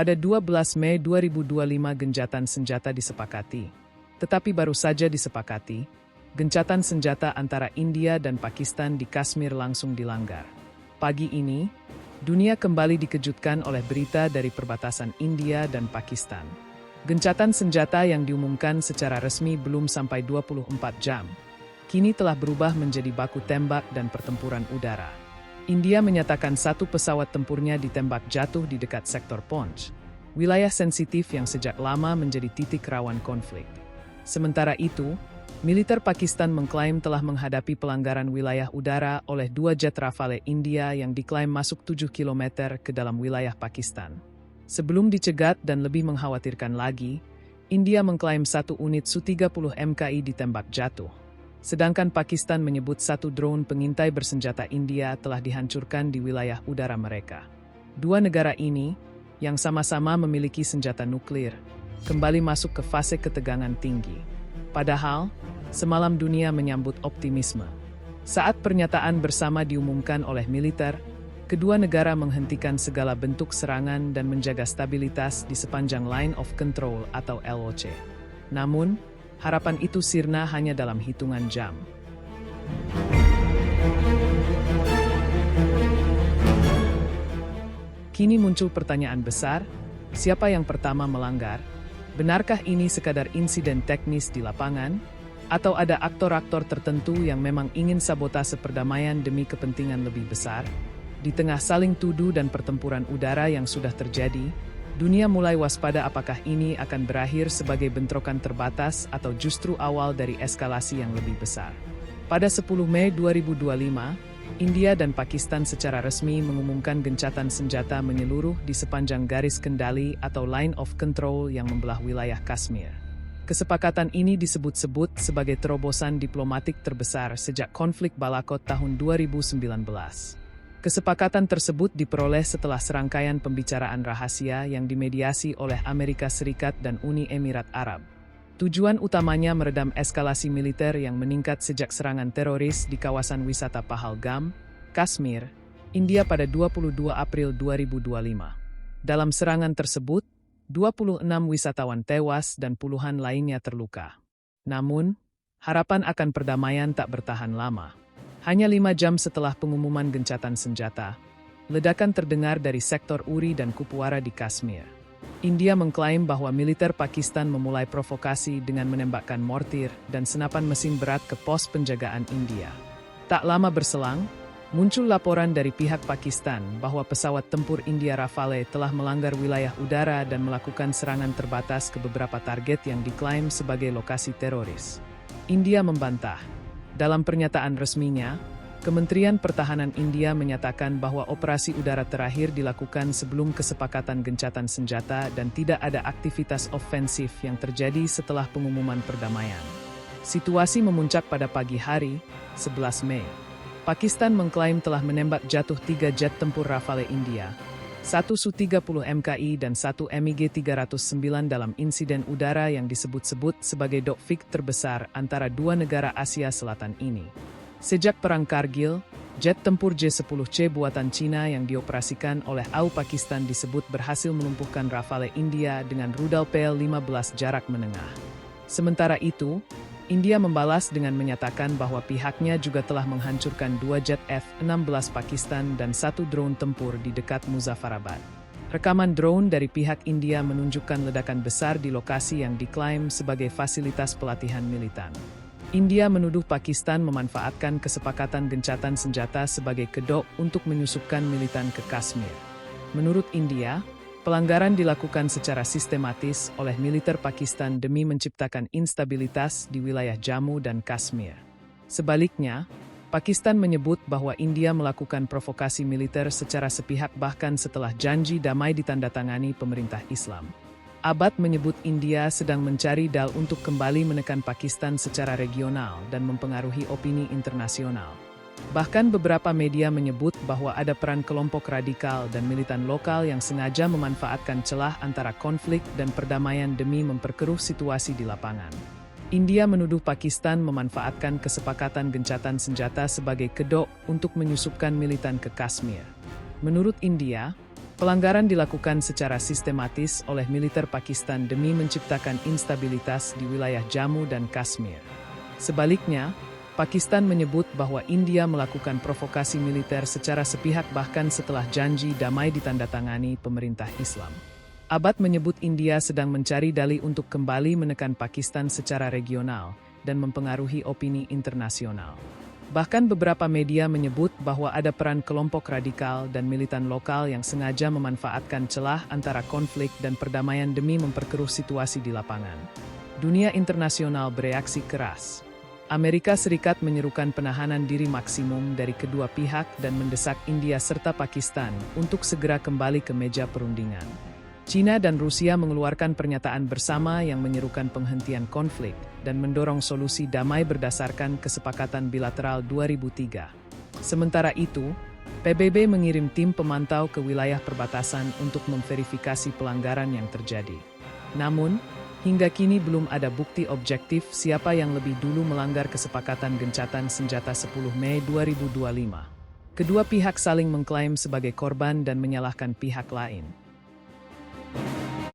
Pada 12 Mei 2025 gencatan senjata disepakati. Tetapi baru saja disepakati, gencatan senjata antara India dan Pakistan di Kashmir langsung dilanggar. Pagi ini, dunia kembali dikejutkan oleh berita dari perbatasan India dan Pakistan. Gencatan senjata yang diumumkan secara resmi belum sampai 24 jam, kini telah berubah menjadi baku tembak dan pertempuran udara. India menyatakan satu pesawat tempurnya ditembak jatuh di dekat sektor Poonch, wilayah sensitif yang sejak lama menjadi titik rawan konflik. Sementara itu, militer Pakistan mengklaim telah menghadapi pelanggaran wilayah udara oleh 2 jet Rafale India yang diklaim masuk 7 km ke dalam wilayah Pakistan. Sebelum dicegat dan lebih mengkhawatirkan lagi, India mengklaim satu unit Su-30 MKI ditembak jatuh. Sedangkan Pakistan menyebut satu drone pengintai bersenjata India telah dihancurkan di wilayah udara mereka. Dua negara ini, yang sama-sama memiliki senjata nuklir, kembali masuk ke fase ketegangan tinggi. Padahal, semalam dunia menyambut optimisme. Saat pernyataan bersama diumumkan oleh militer, kedua negara menghentikan segala bentuk serangan dan menjaga stabilitas di sepanjang Line of Control atau LOC. Namun, harapan itu sirna hanya dalam hitungan jam. Kini muncul pertanyaan besar, siapa yang pertama melanggar? Benarkah ini sekadar insiden teknis di lapangan? Atau ada aktor-aktor tertentu yang memang ingin sabotase perdamaian demi kepentingan lebih besar? Di tengah saling tuduh dan pertempuran udara yang sudah terjadi, dunia mulai waspada apakah ini akan berakhir sebagai bentrokan terbatas atau justru awal dari eskalasi yang lebih besar. Pada 10 Mei 2025, India dan Pakistan secara resmi mengumumkan gencatan senjata menyeluruh di sepanjang garis kendali atau Line of Control yang membelah wilayah Kashmir. Kesepakatan ini disebut-sebut sebagai terobosan diplomatik terbesar sejak konflik Balakot tahun 2019. Kesepakatan tersebut diperoleh setelah serangkaian pembicaraan rahasia yang dimediasi oleh Amerika Serikat dan Uni Emirat Arab. Tujuan utamanya meredam eskalasi militer yang meningkat sejak serangan teroris di kawasan wisata Pahalgam, Kashmir, India pada 22 April 2025. Dalam serangan tersebut, 26 wisatawan tewas dan puluhan lainnya terluka. Namun, harapan akan perdamaian tak bertahan lama. Hanya 5 jam setelah pengumuman gencatan senjata, ledakan terdengar dari sektor Uri dan Kupwara di Kashmir. India mengklaim bahwa militer Pakistan memulai provokasi dengan menembakkan mortir dan senapan mesin berat ke pos penjagaan India. Tak lama berselang, muncul laporan dari pihak Pakistan bahwa pesawat tempur India Rafale telah melanggar wilayah udara dan melakukan serangan terbatas ke beberapa target yang diklaim sebagai lokasi teroris. India membantah. Dalam pernyataan resminya, Kementerian Pertahanan India menyatakan bahwa operasi udara terakhir dilakukan sebelum kesepakatan gencatan senjata dan tidak ada aktivitas ofensif yang terjadi setelah pengumuman perdamaian. Situasi memuncak pada pagi hari, 11 Mei. Pakistan mengklaim telah menembak jatuh 3 jet tempur Rafale India, 1 Su-30 MKI dan 1 MiG-309 dalam insiden udara yang disebut-sebut sebagai dogfight terbesar antara dua negara Asia Selatan ini. Sejak Perang Kargil, jet tempur J-10C buatan Cina yang dioperasikan oleh AU Pakistan disebut berhasil melumpuhkan Rafale India dengan rudal PL-15 jarak menengah. Sementara itu, India membalas dengan menyatakan bahwa pihaknya juga telah menghancurkan 2 jet F-16 Pakistan dan 1 drone tempur di dekat Muzaffarabad. Rekaman drone dari pihak India menunjukkan ledakan besar di lokasi yang diklaim sebagai fasilitas pelatihan militan. India menuduh Pakistan memanfaatkan kesepakatan gencatan senjata sebagai kedok untuk menyusupkan militan ke Kashmir. Menurut India, pelanggaran dilakukan secara sistematis oleh militer Pakistan demi menciptakan instabilitas di wilayah Jammu dan Kashmir. Sebaliknya, Pakistan menyebut bahwa India melakukan provokasi militer secara sepihak bahkan setelah janji damai ditandatangani pemerintah Islam. Abad menyebut India sedang mencari dal untuk kembali menekan Pakistan secara regional dan mempengaruhi opini internasional. Bahkan beberapa media menyebut bahwa ada peran kelompok radikal dan militan lokal yang sengaja memanfaatkan celah antara konflik dan perdamaian demi memperkeruh situasi di lapangan. India menuduh Pakistan memanfaatkan kesepakatan gencatan senjata sebagai kedok untuk menyusupkan militan ke Kashmir. Menurut India, Pelanggaran dilakukan secara sistematis oleh militer Pakistan demi menciptakan instabilitas di wilayah Jammu dan Kashmir. Sebaliknya, Pakistan menyebut bahwa India melakukan provokasi militer secara sepihak bahkan setelah janji damai ditandatangani pemerintah Islam. Abad menyebut India sedang mencari dalih untuk kembali menekan Pakistan secara regional dan mempengaruhi opini internasional. Bahkan beberapa media menyebut bahwa ada peran kelompok radikal dan militan lokal yang sengaja memanfaatkan celah antara konflik dan perdamaian demi memperkeruh situasi di lapangan. Dunia internasional bereaksi keras. Amerika Serikat menyerukan penahanan diri maksimum dari kedua pihak dan mendesak India serta Pakistan untuk segera kembali ke meja perundingan. China dan Rusia mengeluarkan pernyataan bersama yang menyerukan penghentian konflik dan mendorong solusi damai berdasarkan kesepakatan bilateral 2003. Sementara itu, PBB mengirim tim pemantau ke wilayah perbatasan untuk memverifikasi pelanggaran yang terjadi. Namun, hingga kini belum ada bukti objektif siapa yang lebih dulu melanggar kesepakatan gencatan senjata 10 Mei 2025. Kedua pihak saling mengklaim sebagai korban dan menyalahkan pihak lain.